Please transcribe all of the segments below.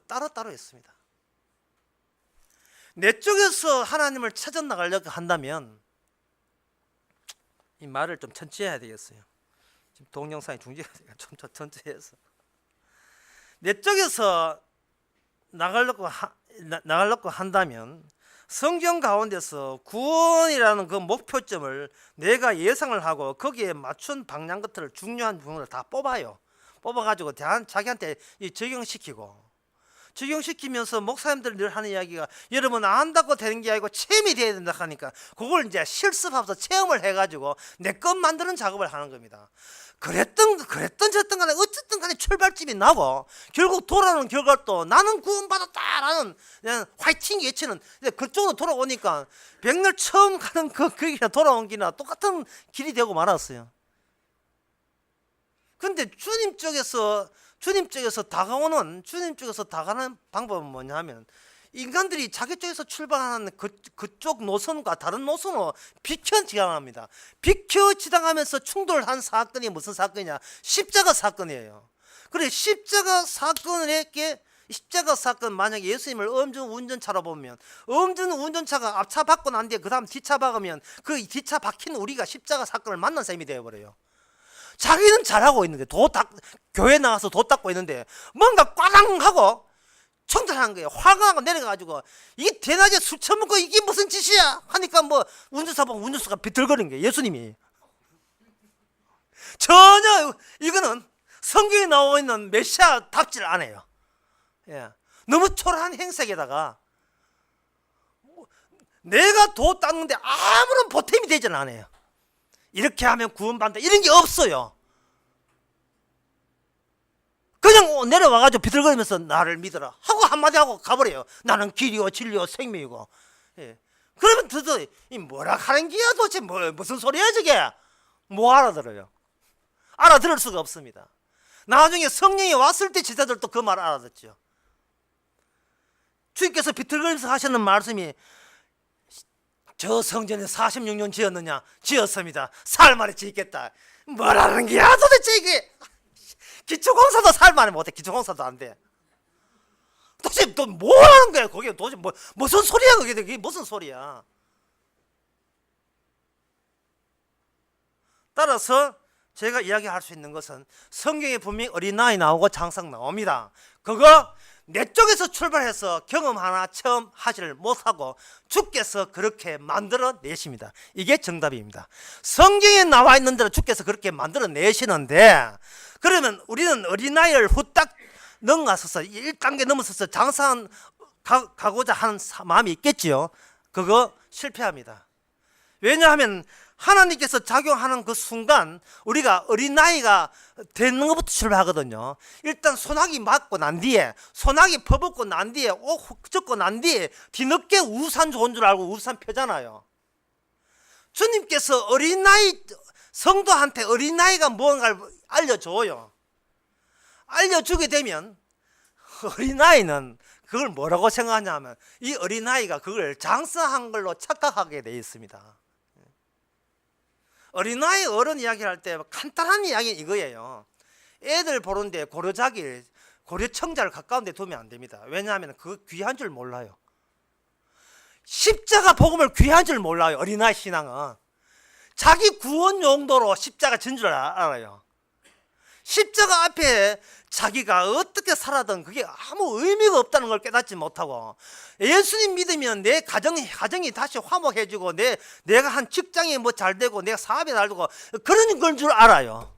따로따로 있습니다. 내 쪽에서 하나님을 찾아 나가려고 한다면 이 말을 좀 천천히 해야 되겠어요. 지금 동영상이 중지가 되니까 좀 천천히 해서 내 쪽에서 나가려고 한다면 성경 가운데서 구원이라는 그 목표점을 내가 예상을 하고 거기에 맞춘 방향 것들을 중요한 부분을 다 뽑아요. 뽑아가지고 자기한테 적용시키면서 목사님들이 늘 하는 이야기가 여러분 안다고 되는 게 아니고 체험이 돼야 된다 하니까 그걸 이제 실습하면서 체험을 해가지고 내 것 만드는 작업을 하는 겁니다. 그랬던 간에 어쨌든 간에 출발점이 나고 결국 돌아오는 결과도 나는 구원받았다라는 화이팅 예치는 그쪽으로 돌아오니까 백날 처음 가는 그 길이나 돌아온 길이나 똑같은 길이 되고 말았어요. 근데 주님 쪽에서 다가가는 방법은 뭐냐 하면 인간들이 자기 쪽에서 출발하는 그쪽 노선과 다른 노선으로 비켜 지나갑니다. 비켜 지나가면서 충돌한 사건이 무슨 사건이냐? 십자가 사건이에요. 그래 십자가 사건 만약에 예수님을 운전차로 보면 운전차가 앞차 박고 난 뒤에 그 다음 뒷차 박으면 그 뒷차 박힌 우리가 십자가 사건을 만난 셈이 되어버려요. 자기는 잘하고 있는데 교회 나가서 도 닦고 있는데 뭔가 꽈랑 하고 청탄한 거예요. 화가 나고 내려가지고 이게 대낮에 술 처먹고 이게 무슨 짓이야 하니까 뭐 운전수가 비틀거리는 거예요. 예수님이 전혀 이거는 성경에 나와 있는 메시아답지를 않아요. 예. 너무 초라한 행색에다가 내가 도 닦는데 아무런 보탬이 되지는 않아요. 이렇게 하면 구원받는다 이런 게 없어요. 그냥 내려와가지고 비틀거리면서 나를 믿어라 하고 한마디 하고 가버려요. 나는 길이요 진리요 생명이고. 예. 그러면 도대체 뭐라 하는 게야 도대체 무슨 소리야 저게? 뭐 알아들어요? 알아들을 수가 없습니다. 나중에 성령이 왔을 때 제자들도 그 말 알아듣죠. 주님께서 비틀거리면서 하시는 말씀이 저 성전에 46년 지었느냐? 지었습니다. 살 만에 짓겠다. 뭐라는 게야 도대체 이게? 기초공사도 살 만에 못해. 기초공사도 안 돼. 도대체 또 뭐 하는 거야? 거기 도대체 무슨 소리야? 그게 무슨 소리야? 따라서 제가 이야기할 수 있는 것은 성경에 분명히 어린아이 나오고 장상 나옵니다. 그거 내 쪽에서 출발해서 경험 하나 처음 하지를 못하고 주께서 그렇게 만들어 내십니다. 이게 정답입니다. 성경에 나와 있는 대로 주께서 그렇게 만들어 내시는데 그러면 우리는 어린아이를 후딱 넘어서서 1단계 넘어서서 장상 가고자 하는 마음이 있겠지요. 그거 실패합니다. 왜냐하면 하나님께서 작용하는 그 순간 우리가 어린아이가 되는 것부터 출발하거든요. 일단 소나기 맞고 난 뒤에 소나기 퍼붓고 난 뒤에 옷 젖고 난 뒤에 뒤늦게 우산 좋은 줄 알고 우산 펴잖아요. 주님께서 성도한테 어린아이가 무언가를 알려줘요. 알려주게 되면 어린아이는 그걸 뭐라고 생각하냐면 이 어린아이가 그걸 장사한 걸로 착각하게 되어 있습니다. 어린아이 어른 이야기를 할 때 간단한 이야기는 이거예요. 애들 보는데 고려청자를 가까운 데 두면 안 됩니다. 왜냐하면 그 귀한 줄 몰라요. 십자가 복음을 귀한 줄 몰라요. 어린아이 신앙은 자기 구원 용도로 십자가 진 줄 알아요. 십자가 앞에 자기가 어떻게 살아든 그게 아무 의미가 없다는 걸 깨닫지 못하고 예수님 믿으면 내 가정이 다시 화목해지고 내가 한 직장이 뭐 잘 되고 내가 사업이 잘 되고 그런 걸 줄 알아요.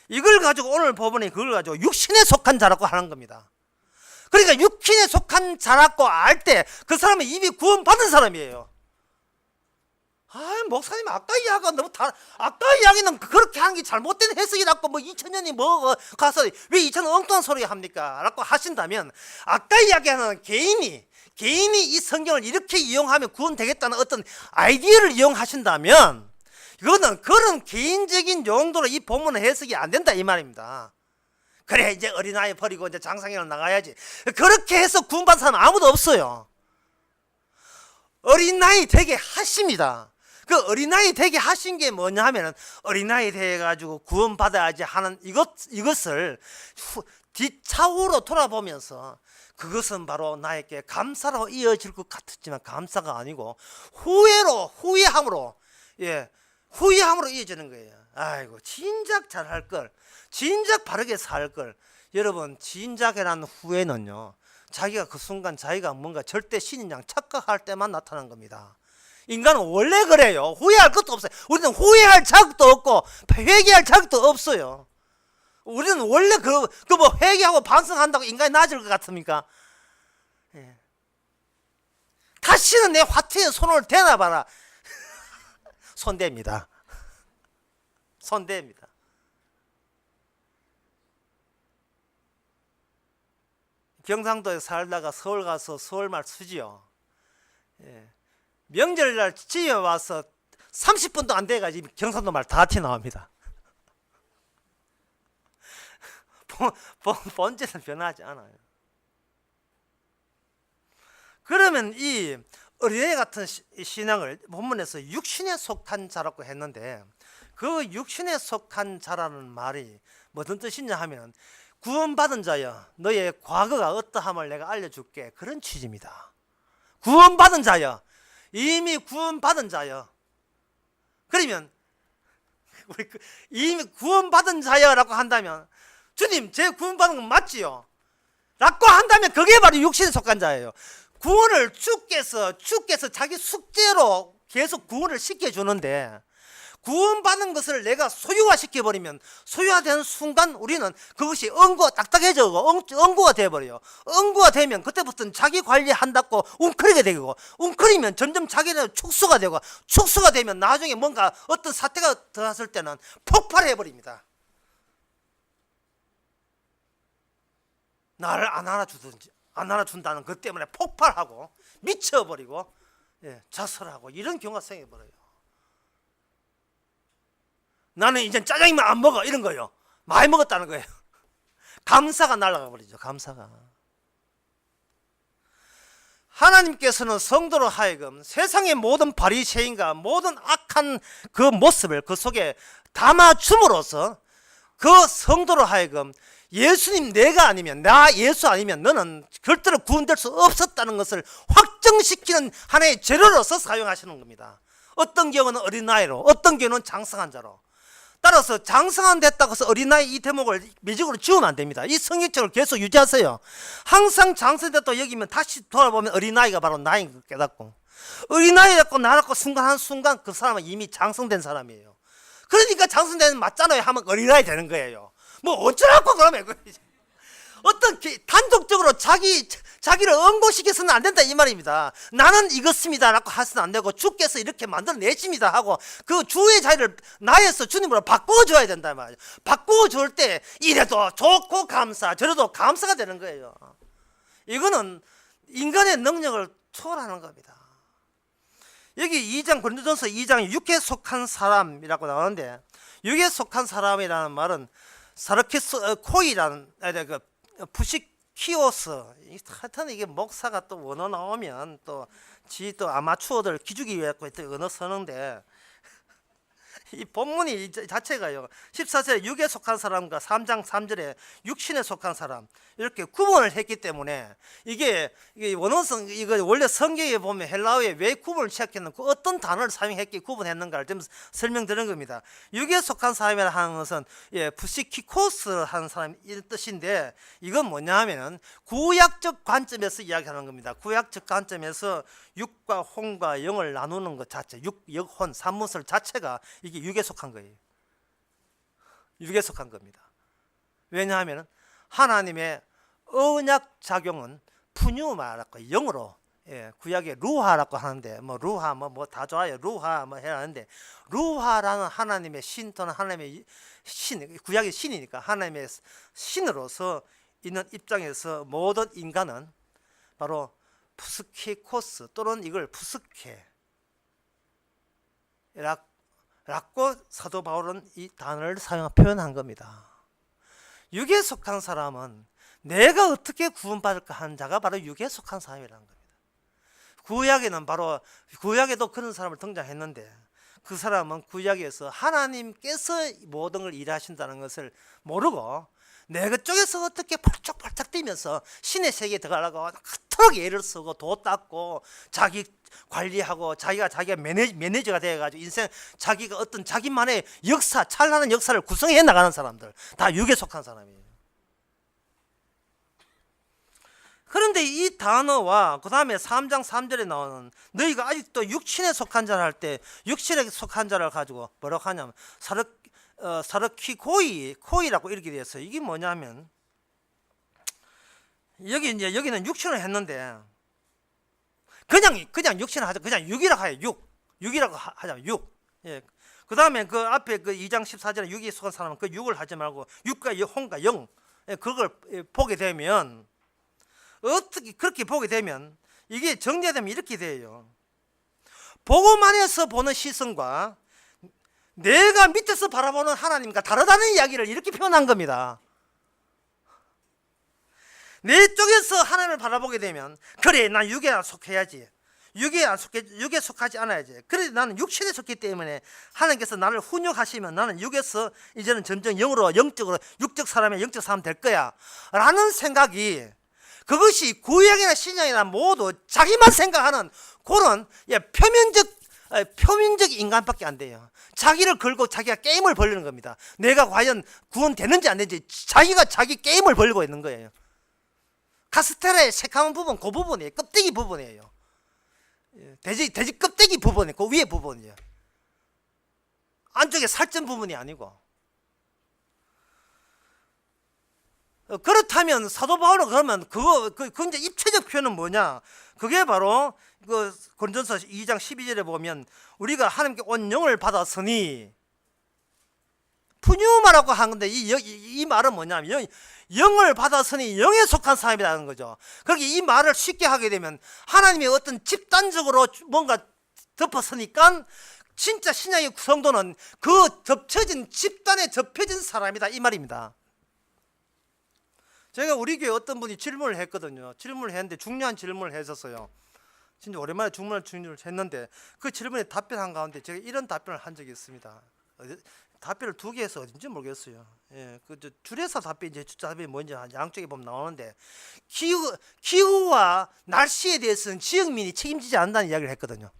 이걸 가지고 오늘 법원이 그걸 가지고 육신에 속한 자라고 하는 겁니다. 그러니까 육신에 속한 자라고 알 때 그 사람은 이미 구원받은 사람이에요. 목사님 아까 이야기는 그렇게 하는 게 잘못된 해석이라고 2000년이 가서 왜 2000년 엉뚱한 소리 합니까? 라고 하신다면 아까 이야기하는 개인이 이 성경을 이렇게 이용하면 구원되겠다는 어떤 아이디어를 이용하신다면 이거는 그런 개인적인 용도로 이 본문의 해석이 안 된다 이 말입니다. 그래 이제 어린아이 버리고 이제 장상회를 나가야지. 그렇게 해서 구원받은 사람 아무도 없어요. 어린아이 되게 하십니다. 그 어린아이 되게 하신 게 뭐냐 하면은 어린아이 돼 가지고 구원받아야지 하는 이것을 뒤차후로 돌아보면서 그것은 바로 나에게 감사로 이어질 것 같았지만 감사가 아니고 후회함으로 후회함으로 이어지는 거예요. 아이고 진작 잘할 걸, 진작 바르게 살 걸. 여러분 진작이라는 후회는요, 자기가 그 순간 자기가 뭔가 절대 신인 양 착각할 때만 나타난 겁니다. 인간은 원래 그래요. 후회할 것도 없어요. 우리는 후회할 자격도 없고 회개할 자격도 없어요. 우리는 원래 뭐 회개하고 반성한다고 인간이 나아질 것 같습니까? 예. 다시는 내 화투에 손을 대놔봐라. 손댑니다. 손댑니다. 경상도에 살다가 서울 가서 서울말 쓰지요. 예. 명절날 집에 와서 30분도 안 돼가지고 경상도 말 다 튀어나옵니다. 본질은 변하지 않아요. 그러면 이 어린애 같은 신앙을 본문에서 육신에 속한 자라고 했는데, 그 육신에 속한 자라는 말이 무슨 뜻이냐 하면 구원받은 자여 너의 과거가 어떠함을 내가 알려줄게, 그런 취지입니다. 구원받은 자여, 이미 구원받은 자여. 그러면 이미 구원받은 자여라고 한다면 주님 제 구원받은 건 맞지요? 라고 한다면 그게 바로 육신에 속한 자예요. 구원을 주께서 자기 숙제로 계속 구원을 시켜주는데, 구원받은 것을 내가 소유화시켜버리면 소유화되는 순간 우리는 그것이 응고가 딱딱해지고 응고가 돼버려요. 응고가 되면 그때부터는 자기 관리한다고 웅크리게 되고, 웅크리면 점점 자기는 축소가 되고, 축소가 되면 나중에 뭔가 어떤 사태가 들어왔을 때는 폭발해버립니다. 나를 안 알아준다는 것 때문에 폭발하고 미쳐버리고 자살하고 이런 경우가 생겨버려요. 나는 이제 짜장면 안 먹어 이런 거예요. 많이 먹었다는 거예요. 감사가 날아가 버리죠. 감사가. 하나님께서는 성도로 하여금 세상의 모든 바리새인과 모든 악한 그 모습을 그 속에 담아줌으로써 그 성도로 하여금 예수님 내가 아니면, 나 예수 아니면 너는 절대로 구원될 수 없었다는 것을 확정시키는 하나의 재료로서 사용하시는 겁니다. 어떤 경우는 어린아이로, 어떤 경우는 장성한 자로. 따라서 장성한 됐다고 해서 어린아이 이 대목을 매직으로 지우면 안 됩니다. 이 성경책을 계속 유지하세요. 항상 장성됐다고 여기면 다시 돌아보면 어린아이가 바로 나인 걸 깨닫고, 어린아이였고 나였고 순간 한 순간 그 사람은 이미 장성된 사람이에요. 그러니까 장성되는 맞잖아요 하면 어린아이 되는 거예요. 뭐 어쩌라고 그러면 어떤 단독적으로 자기를 응고시켜서는 안 된다 이 말입니다. 나는 이것입니다 라고 하서는 안 되고, 주께서 이렇게 만들어내십니다 하고 그 주의 자리를 나에서 주님으로 바꿔줘야 된다 말이에요. 바꿔줄 때 이래도 좋고 감사, 저래도 감사가 되는 거예요. 이거는 인간의 능력을 초월하는 겁니다. 여기 2장 고린도전서 2장에 육에 속한 사람이라고 나오는데, 육에 속한 사람이라는 말은 사르키스 코이라는 그 부시키오스, 하여튼 이게 목사가 또 원어 나오면 또 아마추어들 기죽이 위해 또 언어 쓰는데, 이 본문이 자체가요 14절에 육에 속한 사람과 3장 3절에 육신에 속한 사람 이렇게 구분을 했기 때문에 이게 원어성, 이거 원래 성경에 보면 헬라어에 왜 구분을 시작했는 그 어떤 단어를 사용했기에 구분했는가를 좀 설명드리는 겁니다. 육에 속한 사람이라 하는 것은 부시키코스 하는 사람 이 뜻인데, 이건 뭐냐 하면은 구약적 관점에서 이야기하는 겁니다. 구약적 관점에서 육과 혼과 영을 나누는 것 자체, 육, 역, 혼, 삼문설 자체가 이게 육에 속한 거예요. 육에 속한 겁니다. 왜냐하면 하나님의 언약 작용은 푸뉴마라고 영어로, 구약의 루하라고 하는데, 뭐 루하 뭐 다 좋아요. 루하 뭐 해야 하는데, 루하라는 하나님의 신 또는 하나님의 신, 구약의 신이니까 하나님의 신으로서 있는 입장에서 모든 인간은 바로 푸스케코스 또는 이걸 푸스케 라고 사도 바울은 이 단어를 표현한 겁니다. 육에 속한 사람은 내가 어떻게 구원받을까 하는 자가 바로 육에 속한 사람이라는 겁니다. 구약에는 바로, 구약에도 그런 사람을 등장했는데, 그 사람은 구약에서 하나님께서 모든 걸 일하신다는 것을 모르고 내 그쪽에서 어떻게 팔짝팔짝 뛰면서 신의 세계에 들어가려고 그토록 애를 쓰고 도 닦고 자기 관리하고 자기가 매니저가 돼가지고 인생 자기가 어떤 자기만의 역사, 찬란한 역사를 구성해 나가는 사람들, 다 육에 속한 사람이에요. 그런데 이 단어와 그 다음에 3장 3절에 나오는 너희가 아직도 육신에 속한 자를 할 때 육신에 속한 자를 가지고 뭐라고 하냐면 사르키코이라고 이렇게 되어 있어요. 이게 뭐냐면 여기는 육신을 했는데 그냥 육신을 하자. 그냥 육이라고 해요. 육이라고 하자. 육. 예. 그 다음에 그 앞에 그 2장 14절에 육에 속한 사람은 그 육을 하지 말고 육과 혼과 영, 그걸 보게 되면 어떻게 그렇게 보게 되면 이게 정리되면 이렇게 돼요. 복음 안에서 보는 시선과 내가 밑에서 바라보는 하나님과 다르다는 이야기를 이렇게 표현한 겁니다. 내 쪽에서 하나님을 바라보게 되면 그래 난 육에 속해야지, 육에 속하지 않아야지, 그래 나는 육신에 속기 때문에 하나님께서 나를 훈육하시면 나는 육에서 이제는 점점 영으로 영적으로 육적 사람이 영적 사람 될 거야 라는 생각이, 그것이 구약이나 신약이나 모두 자기만 생각하는 그런 표면적 인간밖에 안 돼요. 자기를 걸고 자기가 게임을 벌리는 겁니다. 내가 과연 구원되는지 안 되는지 자기가 자기 게임을 벌리고 있는 거예요. 카스테라의 새카만 부분, 그 부분이에요. 껍데기 부분이에요. 돼지 껍데기 부분이 그 위에 부분이에요. 안쪽에 살찐 부분이 아니고. 그렇다면 사도 바울은 그러면 그 이제 입체적 표현은 뭐냐? 그게 바로 그 고린도전서 2장 12절에 보면 우리가 하나님께 온 영을 받았으니, 푸뉴마라고 하는 건데 이 말은 뭐냐면 영을 받았으니 영에 속한 사람이라는 거죠. 그렇게 이 말을 쉽게 하게 되면 하나님의 어떤 집단적으로 뭔가 덮었으니까 진짜 신약의 성도는 그 접혀진 집단에 접혀진 사람이다 이 말입니다. 제가 우리 교회 어떤 분이 질문을 했거든요. 질문을 했는데 중요한 질문을 했었어요. 진짜 오랜만에 질문을 했는데 그 질문에 답변한 가운데 제가 이런 답변을 한 적이 있습니다. 답변을 두 개 해서 어딘지 모르겠어요. 예, 그 줄여서 답변 이제 답변이 뭔지 양쪽에 보면 나오는데 기후와 날씨에 대해서는 지역민이 책임지지 않는다는 이야기를 했거든요.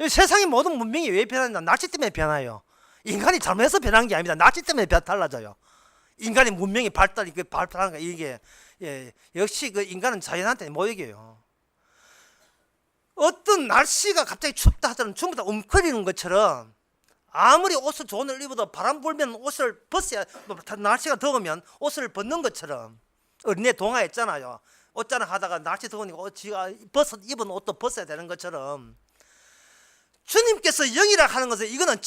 예. 세상의 모든 문명이 왜 변하냐? 날씨 때문에 변해요. 인간이 잘못해서 변한 게 아닙니다. 날씨 때문에 달라져요. 인간의 문명이 발달하는 거 이게 역시 그 인간은 자연한테 못 이겨요. 어떤 날씨가 갑자기 춥다 하더라도 전부 다 웅크리는 것처럼 아무리 옷을 좋은 옷을 입어도 바람 불면 옷을 벗어야, 날씨가 더우면 옷을 벗는 것처럼 어린애 동화 했잖아요. 옷자랑 하다가 날씨 더우니까 지가 입은 옷도 벗어야 되는 것처럼 주님께서 영이라 하는 것은 이거는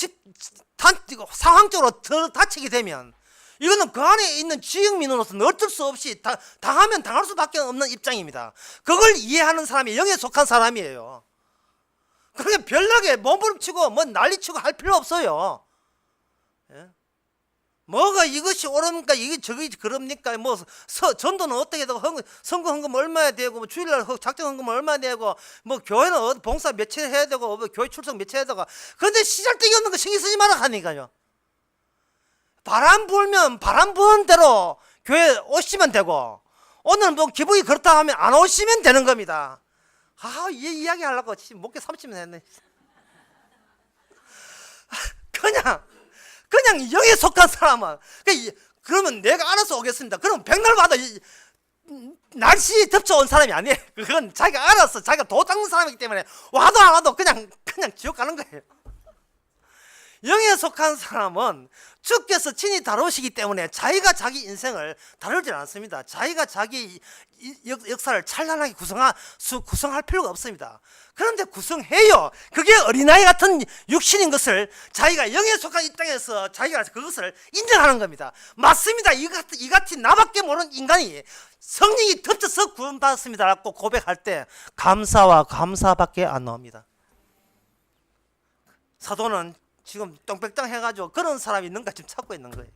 상황적으로 더 다치게 되면 이거는 그 안에 있는 지역민으로서는 어쩔 수 없이 당하면 당할 수밖에 없는 입장입니다. 그걸 이해하는 사람이 영에 속한 사람이에요. 그렇게 별나게 몸부림치고 뭐 난리치고 할 필요 없어요. 예? 뭐가 이것이 옳습니까? 이게 저게 그럽니까? 뭐 전도는 어떻게 되고 선거 헌금 얼마야 되고 뭐 주일날 작정 헌금 얼마야 되고 뭐 교회는 봉사 며칠 해야 되고 뭐 교회 출석 며칠 해야 되고, 그런데 시잘데기 없는 거 신경 쓰지 마라 하니까요. 바람 불면 바람 부는 대로 교회 오시면 되고, 오늘 뭐 기분이 그렇다 하면 안 오시면 되는 겁니다. 이 이야기 하려고 목에 30년 했네. 그냥 영에 속한 사람은 그러면 내가 알아서 오겠습니다. 그럼 백날 와도 날씨 덮쳐온 사람이 아니에요. 그건 자기가 알아서 자기가 도 닦는 사람이기 때문에 와도 안 와도 그냥 지옥 가는 거예요. 영에 속한 사람은 주께서 친히 다루시기 때문에 자기가 자기 인생을 다루지 않습니다. 자기가 자기 역사를 찬란하게 구성할 필요가 없습니다. 그런데 구성해요. 그게 어린아이 같은 육신인 것을 자기가 영에 속한 이 땅에서 자기가 그것을 인정하는 겁니다. 맞습니다. 이같이 나밖에 모르는 인간이 성령이 덮쳐서 구원받았습니다 라고 고백할 때 감사와 감사밖에 안 나옵니다. 사도는 지금 똥백땅 해가지고 그런 사람이 있는가 지금 찾고 있는 거예요.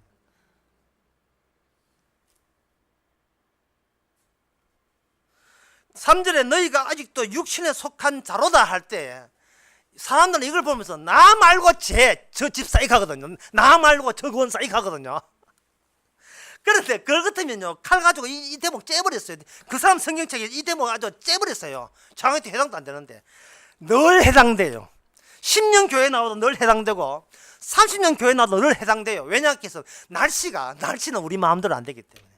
(3절에) 너희가 아직도 육신에 속한 자로다 할 때 사람들은 이걸 보면서 나 말고 저 집 사익하거든요. 나 말고 저 건 사익하거든요. 그런데 그걸 같으면요, 칼 가지고 이 대목 째버렸어요. 그 사람 성경책에 이 대목 아주 째버렸어요. 장학한테 해당도 안 되는데 늘 해당돼요. 10년 교회 나와도 늘 해당되고 30년 교회 나와도 늘 해당돼요. 왜냐하면 날씨는 우리 마음대로 안 되기 때문에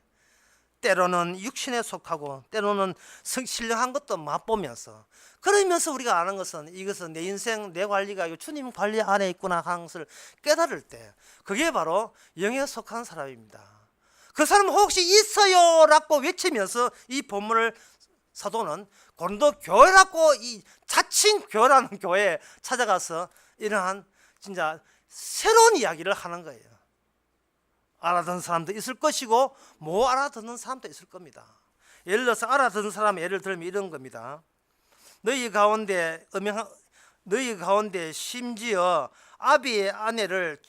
때로는 육신에 속하고 때로는 신령한 것도 맛보면서 그러면서 우리가 아는 것은 이것은 내 인생 내 관리가 주님 관리 안에 있구나 하는 것을 깨달을 때 그게 바로 영에 속한 사람입니다. 그 사람은 혹시 있어요 라고 외치면서 이 본문을 사도는 고린도 교회라고 이 자칭 교회라는 교회에 찾아가서 이러한 진짜 새로운 이야기를 하는 거예요. 알아듣는 사람도 있을 것이고 못 알아듣는 사람도 있을 겁니다. 예를 들어서 알아듣는 사람의 예를 들면 이런 겁니다. 너희 가운데 심지어 아비의 아내를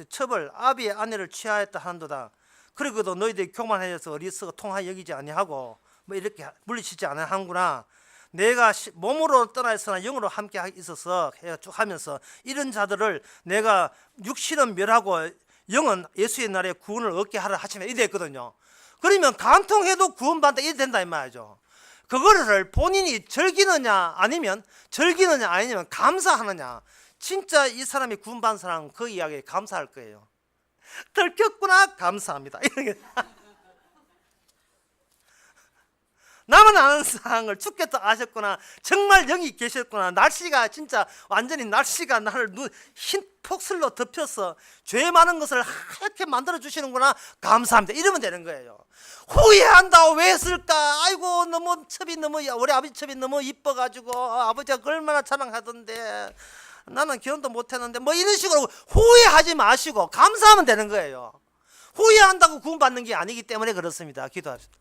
첩을 아비의 아내를 취하였다 하는도다. 그리고도 너희들이 교만하여서 어리석어 통하여 여기지 아니하고 뭐 이렇게 물리치지 않으하는구나. 내가 몸으로 떠나 있으나 영으로 함께 있어서 쭉 하면서 이런 자들을 내가 육신은 멸하고 영은 예수의 날에 구원을 얻게 하라 하시면 이래 했거든요. 그러면 간통해도 구원받는다 이래 된다 이 말이죠. 그거를 본인이 즐기느냐 아니면 감사하느냐. 진짜 이 사람이 구원받은 사람은 그 이야기에 감사할 거예요. 들켰구나 감사합니다. 나만 아는 사항을 주께서 아셨구나. 정말 영이 계셨구나. 날씨가 진짜 완전히 나를 흰 폭슬로 덮여서 죄 많은 것을 하얗게 만들어 주시는구나. 감사합니다. 이러면 되는 거예요. 후회한다고 왜 했을까? 아이고 우리 아버지 첩이 너무 이뻐가지고 아버지가 얼마나 자랑하던데 나는 결혼도 못했는데 뭐 이런 식으로 후회하지 마시고 감사하면 되는 거예요. 후회한다고 구원받는 게 아니기 때문에 그렇습니다. 기도합시다.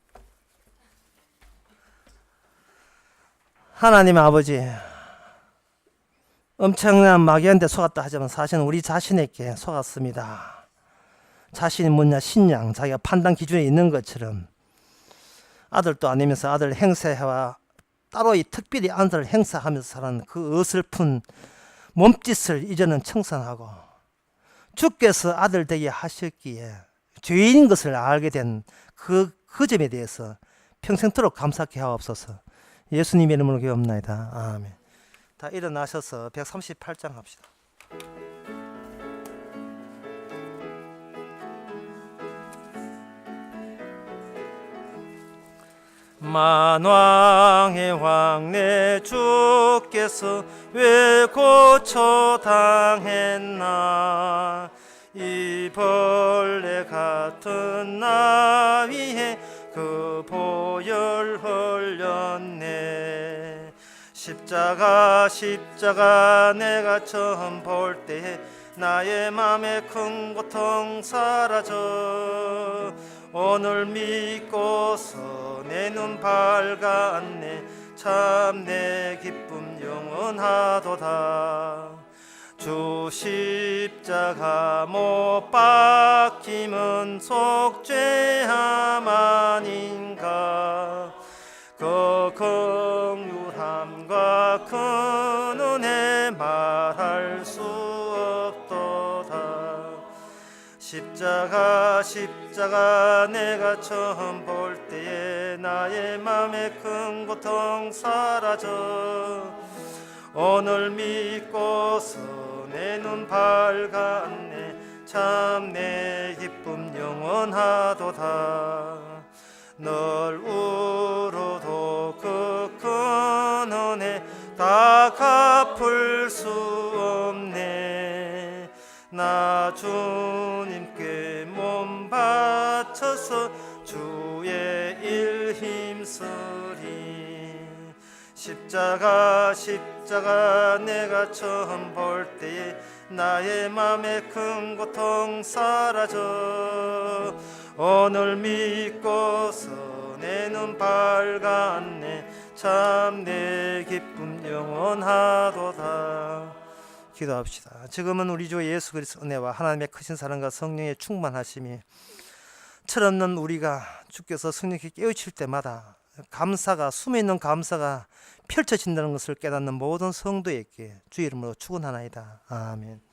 하나님 아버지, 엄청난 마귀한테 속았다 하지만 사실은 우리 자신에게 속았습니다. 자신이 뭐냐 신양, 자기가 판단 기준에 있는 것처럼 아들도 아니면서 아들 행세와 따로 특별히 아들 행사하면서 사는 그 어설픈 몸짓을 이제는 청산하고 주께서 아들 되게 하셨기에 죄인인 것을 알게 된 그 점에 대해서 평생토록 감사케 하옵소서. 예수님의 이름으로 기도합니다. 아멘. 다 일어나셔서 138장 합시다. 만왕의 왕 내 주께서 왜 고쳐 당했나. 이 벌레 같은 나 위에 그 보혈 흘렸네. 십자가 내가 처음 볼 때에 나의 맘에 큰 고통 사라져. 오늘 믿고서 내 눈 밝았네. 참 내 기쁨 영원하도다. 주 십자가 못 박힘은 속죄함 아닌가. 그 긍휼함과 그 은혜 말할 수 없도다. 십자가 내가 처음 볼 때에 나의 맘에 큰 고통 사라져. 오늘 믿고서 내 눈 밝았네. 참 내 기쁨 영원하도다. 널 울어도 그 큰 은혜 다 갚을 수 없네. 나 주님께 몸 바쳐서 주의 일 힘쓰리. 십자가 내가 처음 볼 때에 나의 맘에 큰 고통 사라져. 오늘 믿고서 내 눈 밝았네. 참 내 기쁨 영원하도다. 기도합시다. 지금은 우리 주 예수 그리스도 은혜와 하나님의 크신 사랑과 성령의 충만하심이 철없는 우리가 주께서 성령께 깨우칠 때마다 감사가 숨어 있는 감사가 펼쳐진다는 것을 깨닫는 모든 성도에게 주의 이름으로 축원하나이다. 아멘.